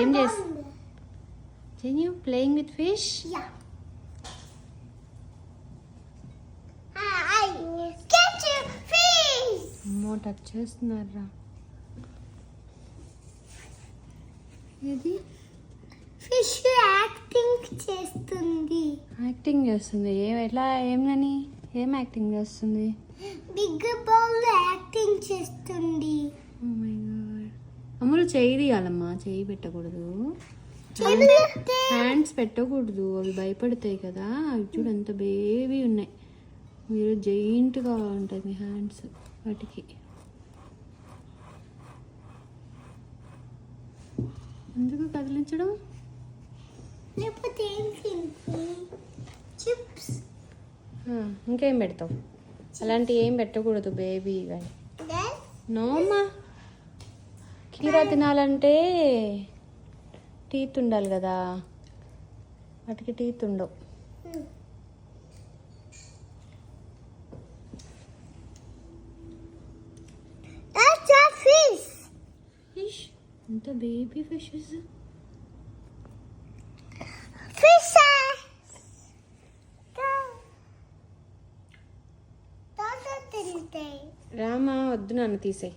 ఏం చేస్తా you playing with fish? అమ్మో టచ్ చేస్తున్నారా? ఇది ఫిష్ యాక్టింగ్ చేస్తుంది. యాక్టింగ్ చేస్తుంది. ఏమని ఏం యాక్టింగ్ చేస్తుంది? బిగ్ బౌల్ యాక్టింగ్ చేస్తుంది. Oh my God. అమ్ములు చేయి తీయాలమ్మా, చేయి పెట్టకూడదు, హ్యాండ్స్ పెట్టకూడదు, అవి భయపడతాయి కదా. అవి చూడు ఎంత బేబీ ఉన్నాయి. మీరు జైంట్గా ఉంటాయి మీ హ్యాండ్స్ వాటికి. ఎందుకు కదిలించడం? లేకపోతే చిప్స్ ఇంకేం పెడతావు? అలాంటివి ఏం పెట్టకూడదు బేబీ. ఇవన్నీ నోమ్మా. కీరా తినాలంటే టీత్ ఉండాలి కదా, వాటికి టీత్ ఉండవు. ఫిష్ ఎంత బేబీ ఫిషెస్. రామా వద్దు, నన్ను తీసేయి.